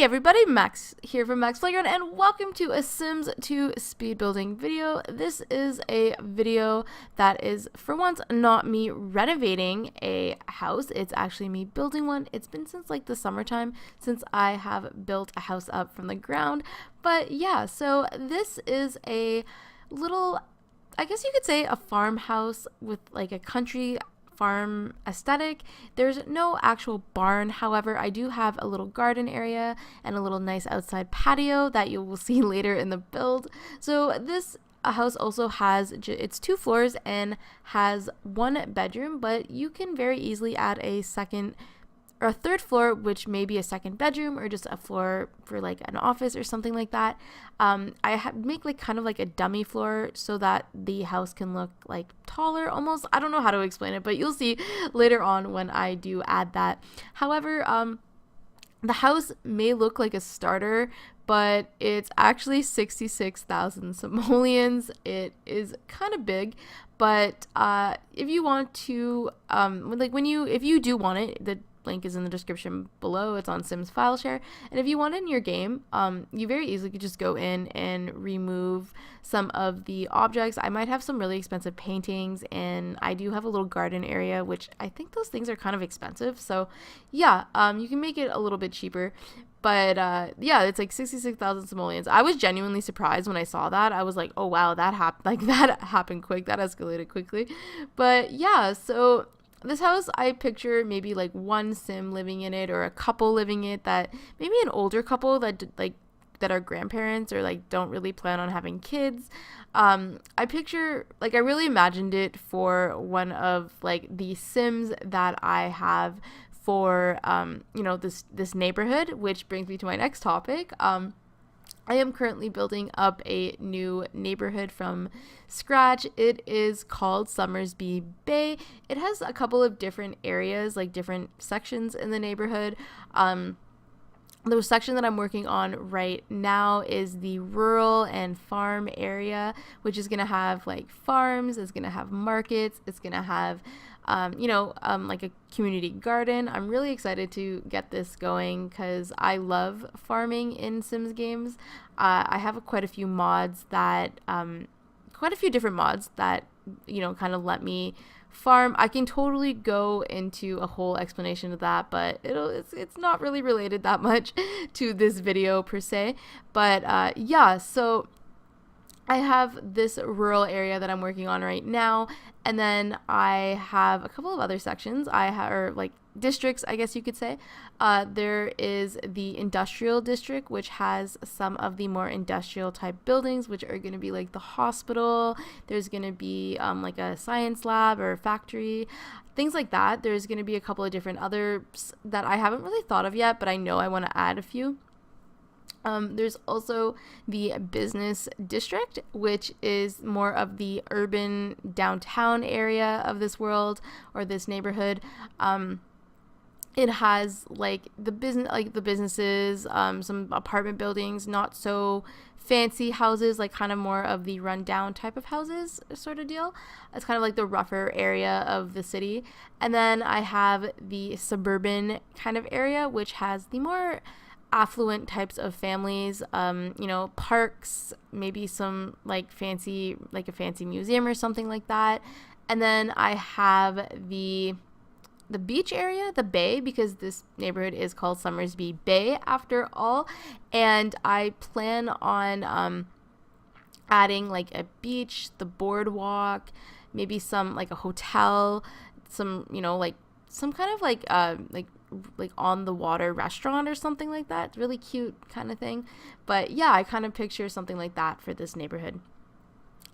everybody, Max here from MaksPlayground, and welcome to a Sims 2 speed building video. This is a video that is, for once, not me renovating a house. It's actually me building one. It's been since like the summertime since I have built a house up from the ground. But yeah, so this is a little, I guess you could say, a farmhouse with like a country farm aesthetic. There's no actual barn, however I do have a little garden area and a little nice outside patio that you will see later in the build. So this house also has, it's 2 floors and has 1 bedroom, but you can very easily add a second or a third floor, which may be a second bedroom or just a floor for like an office or something like that. I make like kind of like a dummy floor so that the house can look like taller almost. I don't know how to explain it, but you'll see later on when I do add that. However, the house may look like a starter, but it's actually 66,000 simoleons. It is kind of big, but if you want to, if you do want it, the link is in the description below. It's on Sims file share, and if you want it in your game, you very easily could just go in and remove some of the objects. I might have some really expensive paintings, and I do have a little garden area, which I think those things are kind of expensive, so yeah, you can make it a little bit cheaper. But yeah, it's like 66,000 simoleons. I was genuinely surprised when I saw that. I was like, oh wow, that happened quick. That escalated quickly. But yeah, so this house, I picture maybe like 1 sim living in it, or a couple living it, that maybe an older couple that are grandparents or like don't really plan on having kids. I picture, like, I really imagined it for one of like the sims that I have for this neighborhood, which brings me to my next topic. I am currently building up a new neighborhood from scratch. It is called Sommersby Bay. It has a couple of different areas, like different sections in the neighborhood. The section that I'm working on right now is the rural and farm area, which is going to have like farms, it's going to have markets, it's going to have like a community garden. I'm really excited to get this going because I love farming in Sims games. I have quite a few mods that, quite a few different mods that, kind of let me farm. I can totally go into a whole explanation of that, but it's not really related that much to this video per se. But yeah, so I have this rural area that I'm working on right now, and then I have a couple of other sections. Or like districts, I guess you could say. There is the industrial district, which has some of the more industrial type buildings, which are going to be like the hospital. There's going to be like a science lab or a factory, things like that. There's going to be a couple of different others that I haven't really thought of yet, but I know I want to add a few. There's also the business district, which is more of the urban downtown area of this world or this neighborhood. It has like the businesses, some apartment buildings, not so fancy houses, like kind of more of the rundown type of houses sort of deal. It's kind of like the rougher area of the city. And then I have the suburban kind of area, which has the more affluent types of families, parks, maybe some like a fancy museum or something like that. And then I have the beach area, the bay, because this neighborhood is called Sommersby Bay after all. And I plan on adding like a beach, the boardwalk, maybe some like a hotel, some some kind of like on the water restaurant or something like that. It's really cute kind of thing. But yeah, I kind of picture something like that for this neighborhood,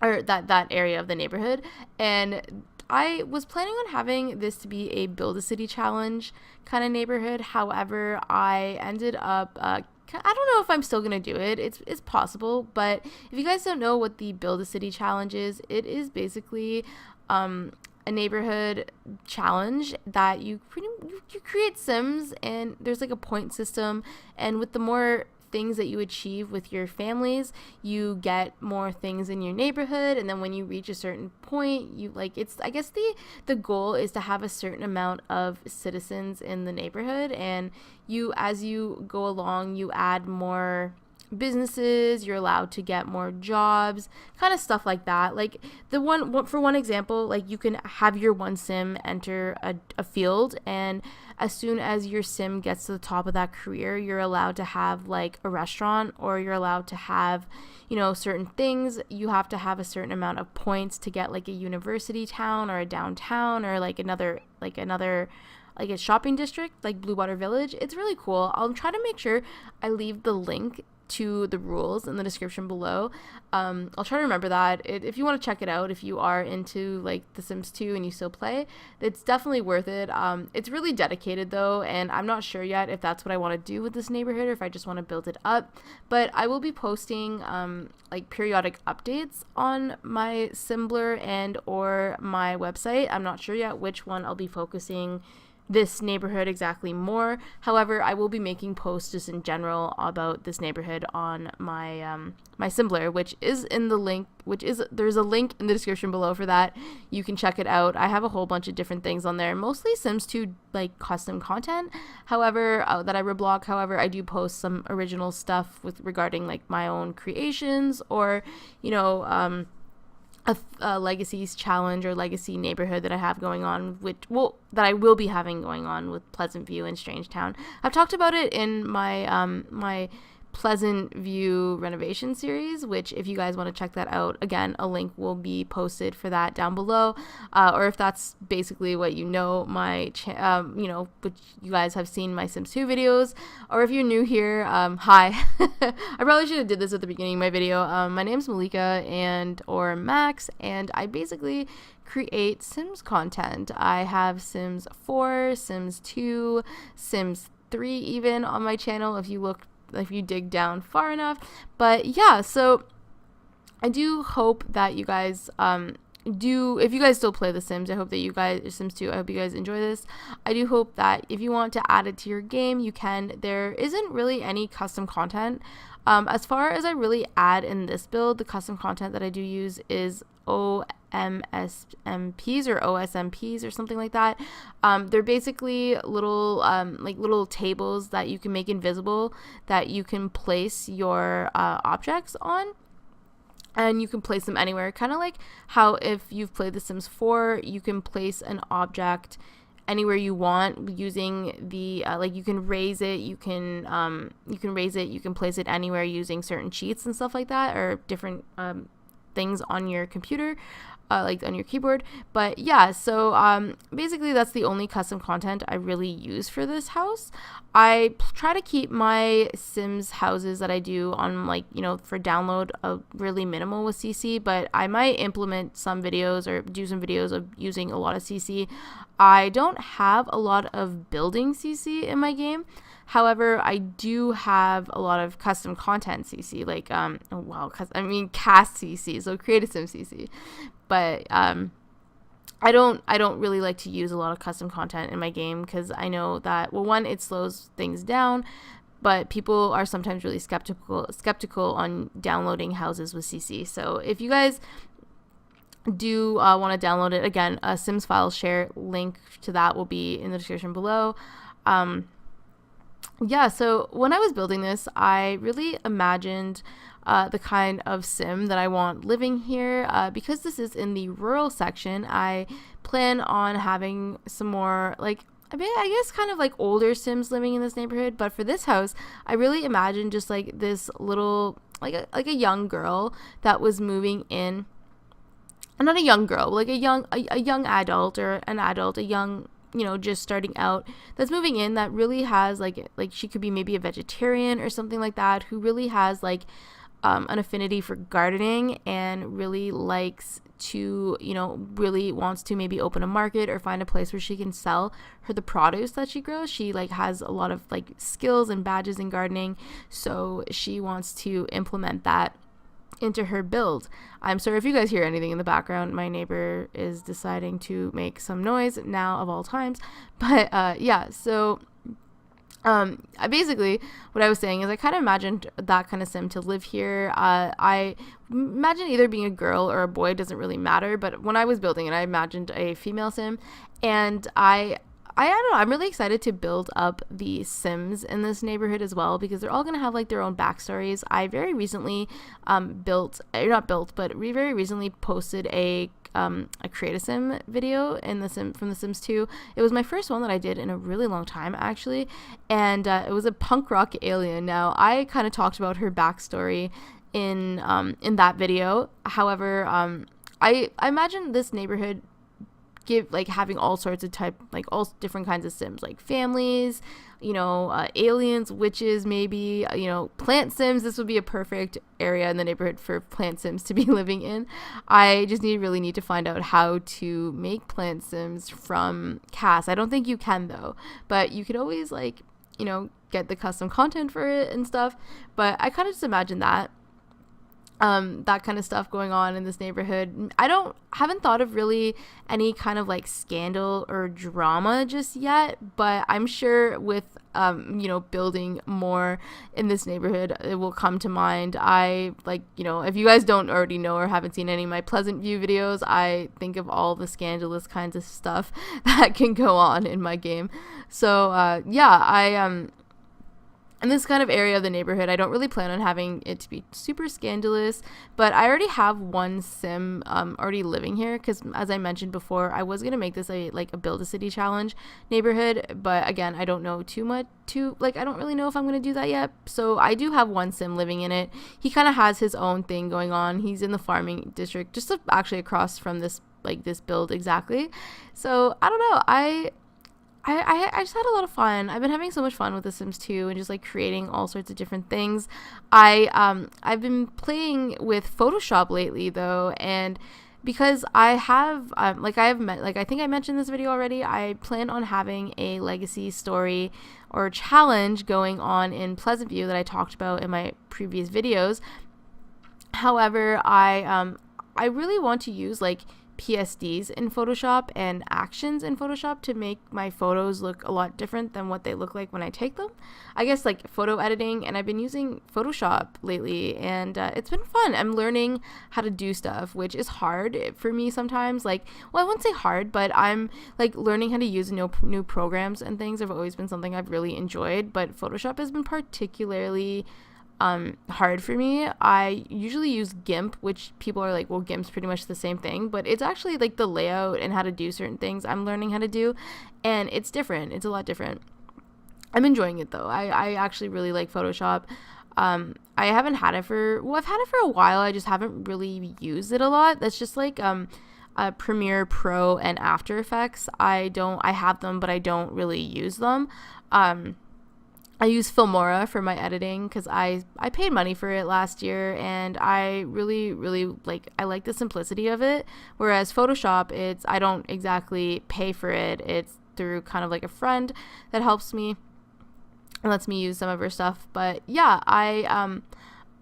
or that area of the neighborhood. And I was planning on having this to be a Build a City challenge kind of neighborhood. However, I ended up I don't know if I'm still going to do it. It's possible, but if you guys don't know what the Build a City challenge is, it is basically a neighborhood challenge that you create Sims, and there's like a point system, and with the more things that you achieve with your families, you get more things in your neighborhood. And then when you reach a certain point, you like, it's, I guess the goal is to have a certain amount of citizens in the neighborhood, and you, as you go along, you add more businesses, you're allowed to get more jobs, kind of stuff like that. Like for one example, like you can have your one sim enter a field, and as soon as your sim gets to the top of that career, you're allowed to have like a restaurant, or you're allowed to have, you know, certain things. You have to have a certain amount of points to get like a university town or a downtown, or like another like a shopping district like Blue Water Village. It's really cool. I'll try to make sure I leave the link to the rules in the description below. I'll try to remember that. If you want to check it out, if you are into like The Sims 2 and you still play, it's definitely worth it. It's really dedicated though, and I'm not sure yet if that's what I want to do with this neighborhood, or if I just want to build it up. But I will be posting like periodic updates on my TUMBLR and or my website. I'm not sure yet which one I'll be focusing this neighborhood exactly more. However, I will be making posts just in general about this neighborhood on my my TUMBLR, which is in the link, there's a link in the description below for that. You can check it out. I have a whole bunch of different things on there, mostly Sims 2 like custom content. However, that I reblog. However, I do post some original stuff regarding like my own creations, or you know, a legacies challenge or legacy neighborhood that I have going on, that I will be having going on with Pleasantview and Strangetown. I've talked about it in my my Pleasantview renovation series, which if you guys want to check that out, again, a link will be posted for that down below. Or if that's basically what you know, you know, but you guys have seen my Sims 2 videos, or if you're new here, hi. I probably should have did this at the beginning of my video. My name's Malika or Max, and I basically create Sims content. I have Sims 4, Sims 2, Sims 3 even on my channel if you dig down far enough. But yeah, so I do hope that you guys if you guys still play The Sims, I hope that you guys, Sims 2, I hope you guys enjoy this. I do hope that if you want to add it to your game, you can. There isn't really any custom content. As far as I really add in this build, the custom content that I do use is OMSMPs or OSMPs or something like that. They're basically little little tables that you can make invisible, that you can place your objects on, and you can place them anywhere. Kind of like how if you've played The Sims 4, you can place an object anywhere you want using the like you can raise it, you can place it anywhere using certain cheats and stuff like that, or different things on your computer, like on your keyboard. But yeah, so basically that's the only custom content I really use for this house. I try to keep my Sims houses that I do on, like, you know, for download really minimal with CC, but I might implement some videos or do some videos of using a lot of CC. I don't have a lot of building CC in my game. However, I do have a lot of custom content CC, like cast CC, so create a sim CC. But I don't really like to use a lot of custom content in my game, because I know that, well, one, it slows things down, but people are sometimes really skeptical on downloading houses with CC. So if you guys do want to download it, again, a Sims file share link to that will be in the description below. Yeah, so when I was building this, I really imagined the kind of sim that I want living here. Because this is in the rural section, I plan on having some more, like, I guess kind of like older Sims living in this neighborhood. But for this house, I really imagined just like this little, like a young girl that was moving in. Not a young girl, like a young adult, or an adult, a young, you know, just starting out, that's moving in, that really has like she could be maybe a vegetarian or something like that, who really has like an affinity for gardening, and really likes to, you know, really wants to maybe open a market or find a place where she can sell the produce that she grows. She like has a lot of like skills and badges in gardening, so she wants to implement that into her build. I'm sorry if you guys hear anything in the background. My neighbor is deciding to make some noise now of all times. But yeah, so I basically, what I was saying is I kind of imagined that kind of sim to live here. I imagine either being a girl or a boy, doesn't really matter. But when I was building it, I imagined a female sim, and I don't know. I'm really excited to build up the Sims in this neighborhood as well, because they're all gonna have like their own backstories. I very recently very recently posted a create a sim video in the sim from the Sims 2. It was my first one that I did in a really long time, actually, and it was a punk rock alien. Now, I kind of talked about her backstory in that video. However, I imagine this neighborhood having all sorts of all different kinds of sims, like families, aliens, witches, maybe, plant sims. This would be a perfect area in the neighborhood for plant sims to be living in. I just really need to find out how to make plant sims from cast. I don't think you can, though, but you could always get the custom content for it and stuff. But I kind of just imagine that kind of stuff going on in this neighborhood. Haven't thought of really any kind of scandal or drama just yet, but I'm sure with building more in this neighborhood, it will come to mind. If you guys don't already know or haven't seen any of my Pleasantview videos, I think of all the scandalous kinds of stuff that can go on in my game. So in this kind of area of the neighborhood, I don't really plan on having it to be super scandalous, but I already have one sim already living here, because as I mentioned before, I was going to make this a build-a-city challenge neighborhood, but again, I don't know I don't really know if I'm going to do that yet. So I do have one sim living in it. He kind of has his own thing going on. He's in the farming district, just actually across from this build exactly. So I don't know. I just had a lot of fun. I've been having so much fun with The Sims 2 and just creating all sorts of different things. I've been playing with Photoshop lately, though, and because I have I think I mentioned this video already, I plan on having a legacy story or challenge going on in Pleasantview that I talked about in my previous videos. However, I really want to use PSDs in Photoshop and actions in Photoshop to make my photos look a lot different than what they look like when I take them. I guess photo editing, and I've been using Photoshop lately, and it's been fun. I'm learning how to do stuff, which is hard for me sometimes. I wouldn't say hard, but I'm learning how to use new programs and things have always been something I've really enjoyed, but Photoshop has been particularly hard for me. I usually use GIMP, which people are well, GIMP's pretty much the same thing, but it's actually the layout and how to do certain things I'm learning how to do, and it's different. It's a lot different. I'm enjoying it, though. I actually really like Photoshop. I haven't had it I've had it for a while. I just haven't really used it a lot. That's just Premiere Pro and After Effects. I have them, but I don't really use them. I use Filmora for my editing because I paid money for it last year, and I really, really I like the simplicity of it. Whereas Photoshop, I don't exactly pay for it. It's through kind of a friend that helps me and lets me use some of her stuff. But yeah, I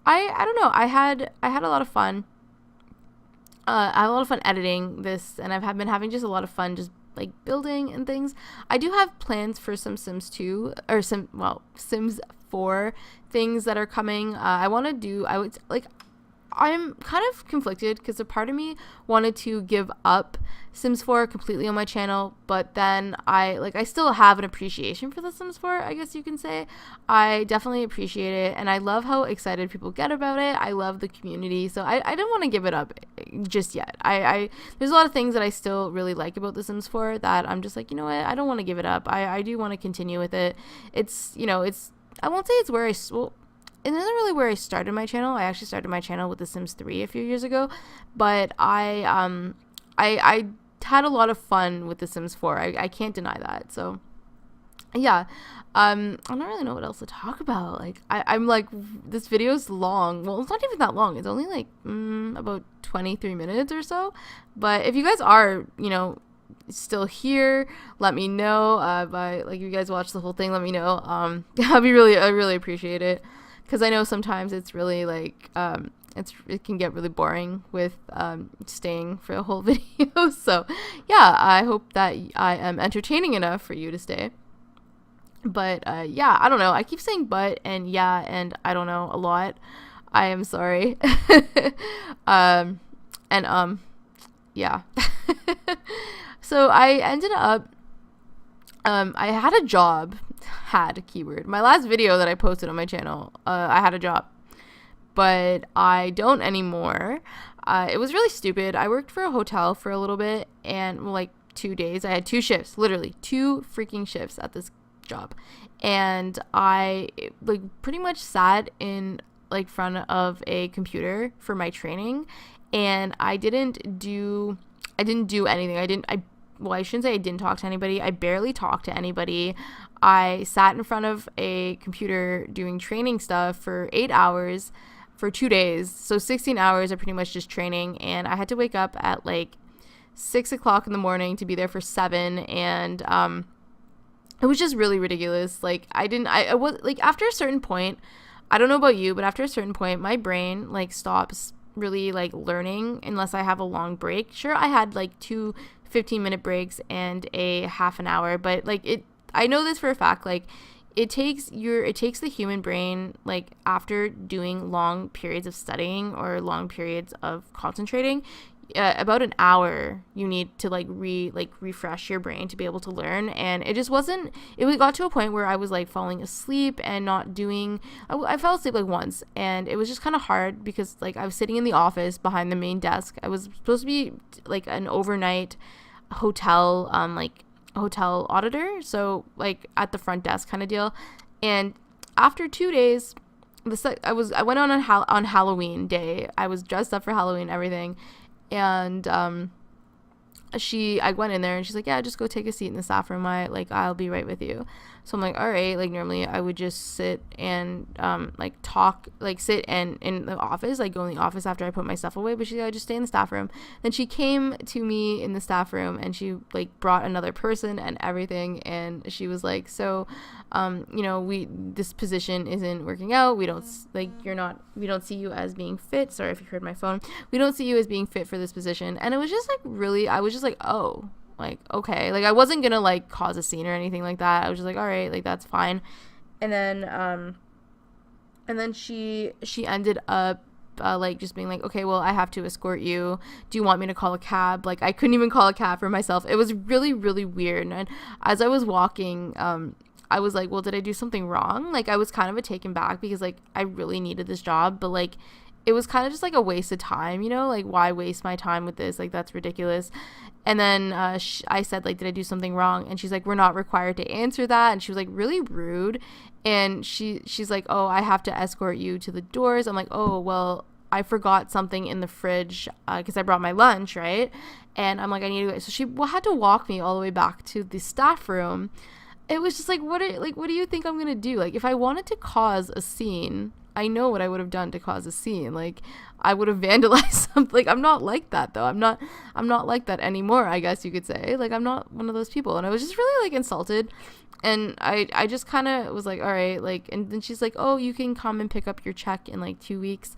don't know. I had a lot of fun. I had a lot of fun editing this, and I've been having just a lot of fun just building and things. I do have plans for some Sims 2 or Sims 4 things that are coming. I'm kind of conflicted because a part of me wanted to give up Sims 4 completely on my channel, but then I still have an appreciation for the Sims 4, I guess you can say. I definitely appreciate it, and I love how excited people get about it. I love the community, so I didn't want to give it up just yet. There's a lot of things that I still really like about the Sims 4 that I'm just you know what, I don't want to give it up. I do want to continue with it. It's I won't say it's where it isn't really where I started my channel. I actually started my channel with The Sims 3 a few years ago, but I had a lot of fun with The Sims 4. I can't deny that. So yeah, I don't really know what else to talk about. I'm this video's long. Well, it's not even that long. It's only about 23 minutes or so. But if you guys are, still here, let me know. If you guys watch the whole thing, let me know. I really appreciate it. Because I know sometimes it's really it can get really boring with staying for a whole video. So yeah, I hope that I am entertaining enough for you to stay. But yeah, I don't know. I keep saying but and yeah and I don't know a lot. I am sorry. And yeah. So I ended up I had a job. Had keyword. My last video that I posted on my channel, I had a job, but I don't anymore. It was really stupid. I worked for a hotel for a little bit, and well, like 2 days. I had 2 shifts, literally 2 freaking shifts at this job, and I like pretty much sat in like front of a computer for my training, and I didn't do anything. Well, I shouldn't say I didn't talk to anybody. I barely talked to anybody. I sat in front of a computer doing training stuff for 8 hours for 2 days. So 16 hours of pretty much just training. And I had to wake up at like 6 o'clock in the morning to be there for 7. And it was just really ridiculous. Like I was like, after a certain point, I don't know about you, but after a certain point, my brain like stops really like learning unless I have a long break. Sure, I had like 2 15-minute breaks and a half an hour, but like I know this for a fact, like it takes the human brain, like after doing long periods of studying or long periods of concentrating, about an hour you need to refresh your brain to be able to learn. And it just wasn't, it got to a point where I was like falling asleep and not doing, I fell asleep like once, and it was just kind of hard because like I was sitting in the office behind the main desk. I was supposed to be like an overnight hotel hotel auditor, so like at the front desk kind of deal. And after 2 days, I went on Halloween day. I was dressed up for Halloween, everything. And I went in there and she's like, yeah, just go take a seat in the staff room. I'll be right with you. So I'm like, all right. Like normally I would just sit and sit and in the office, like go in the office after I put my stuff away. But she's like, just stay in the staff room. Then she came to me in the staff room and she like brought another person and everything. And she was like, so, this position isn't working out. We don't see you as being fit. Sorry if you heard my phone. We don't see you as being fit for this position. And it was just like I was just like, oh, like, okay. Like I wasn't gonna like cause a scene or anything like that. I was just like, all right, like that's fine. And then she ended up like just being like, okay, well, I have to escort you. Do you want me to call a cab? Like I couldn't even call a cab for myself. It was really, really weird. And as I was walking, I was like, well, did I do something wrong? Like I was kind of taken back because like I really needed this job, but like it was kind of just like a waste of time, like why waste my time with this? Like that's ridiculous. And then I said, like, did I do something wrong? And she's like, we're not required to answer that. And she was like really rude. And she's like, oh, I have to escort you to the doors. I'm like, oh, well, I forgot something in the fridge because I brought my lunch, right? And I'm like, I need to go. So she had to walk me all the way back to the staff room. It was just like, what do you think I'm gonna do? Like, if I wanted to cause a scene, I know what I would have done to cause a scene. Like, I would have vandalized something. Like, I'm not like that though. I'm not like that anymore, I guess you could say. Like, I'm not one of those people. And I was just really like insulted. And I just kind of was like, all right, like, and then she's like, oh, you can come and pick up your check in like 2 weeks.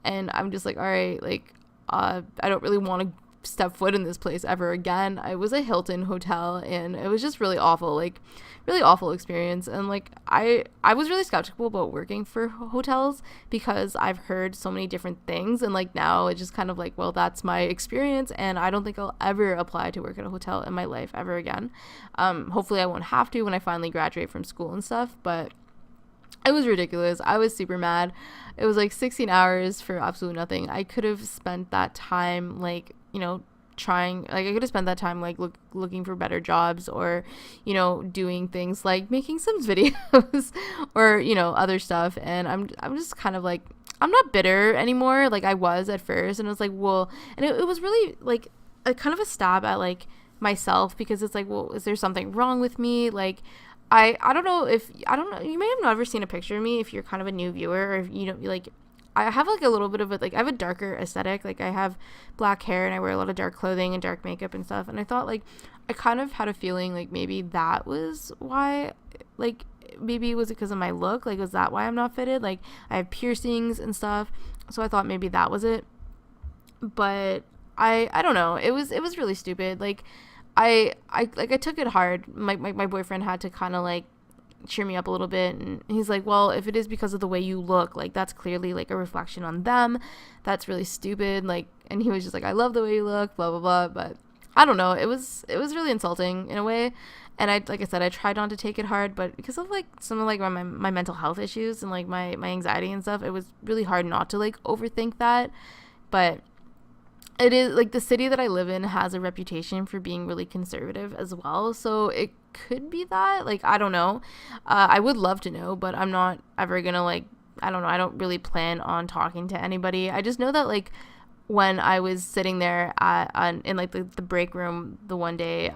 And I'm just like, all right, like, I don't really want to step foot in this place ever again. I was a Hilton hotel and it was just really awful, like really awful experience. And like I was really skeptical about working for hotels because I've heard so many different things, and like now it's just kind of like, well, that's my experience and I don't think I'll ever apply to work at a hotel in my life ever again. Hopefully I won't have to when I finally graduate from school and stuff, but it was ridiculous. I was super mad. It was like 16 hours for absolutely nothing. I could have spent that time like, I could have spent that time like looking for better jobs or, doing things like making Sims videos or, other stuff. And I'm just kind of like, I'm not bitter anymore like I was at first. And it was like, well, and it was really like a kind of a stab at like myself, because it's like, well, is there something wrong with me? Like, I don't know, you may have never seen a picture of me if you're kind of a new viewer, or if like, I have like a little bit of it, like I have a darker aesthetic, like I have black hair and I wear a lot of dark clothing and dark makeup and stuff, and I thought like I kind of had a feeling like maybe that was why, like maybe it was because of my look, like was that why I'm not fitted? Like I have piercings and stuff, so I thought maybe that was it. But I don't know, it was really stupid. Like I took it hard. My boyfriend had to kind of like cheer me up a little bit. And he's like, well, if it is because of the way you look, like that's clearly like a reflection on them. That's really stupid. Like, and he was just like, I love the way you look, blah blah blah. But I don't know, it was really insulting in a way. And like I said, I tried not to take it hard, but because of like some of like my mental health issues and like my anxiety and stuff, it was really hard not to like overthink that. But it is like the city that I live in has a reputation for being really conservative as well, so it could be that, like, I don't know. I would love to know, but I'm not ever gonna, like, I don't know, I don't really plan on talking to anybody. I just know that, like, when I was sitting there in like the break room the one day,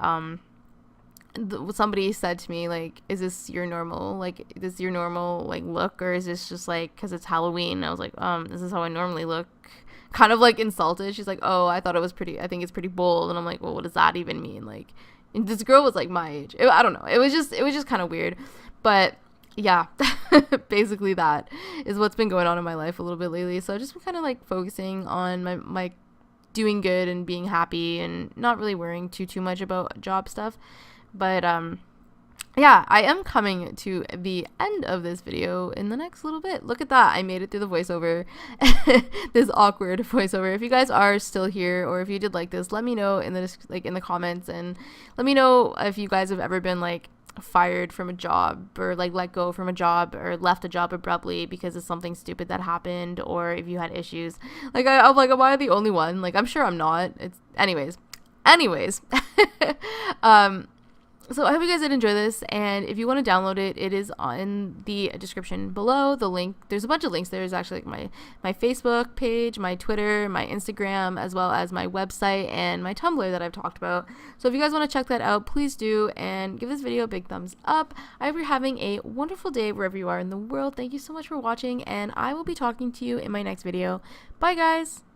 somebody said to me, like, is this your normal like look, or is this just like because it's Halloween? And I was like, this is how I normally look, kind of like insulted. She's like, oh, I think it's pretty bold. And I'm like, well, what does that even mean? Like, and this girl was like my age. I don't know, it was just kind of weird. But yeah, basically that is what's been going on in my life a little bit lately. So I've just been kind of like focusing on my doing good and being happy and not really worrying too much about job stuff. But yeah, I am coming to the end of this video in the next little bit. Look at that, I made it through the voiceover. This awkward voiceover. If you guys are still here, or if you did like this, let me know in the comments, and let me know if you guys have ever been like fired from a job, or like let go from a job, or left a job abruptly because of something stupid that happened, or if you had issues. Like, I'm like, am I the only one? Like, I'm sure I'm not. It's anyways so I hope you guys did enjoy this, and if you want to download it, it is in the description below. The link, there's a bunch of links. There's actually like my Facebook page, my Twitter, my Instagram, as well as my website and my Tumblr that I've talked about. So if you guys want to check that out, please do, and give this video a big thumbs up. I hope you're having a wonderful day wherever you are in the world. Thank you so much for watching, and I will be talking to you in my next video. Bye guys!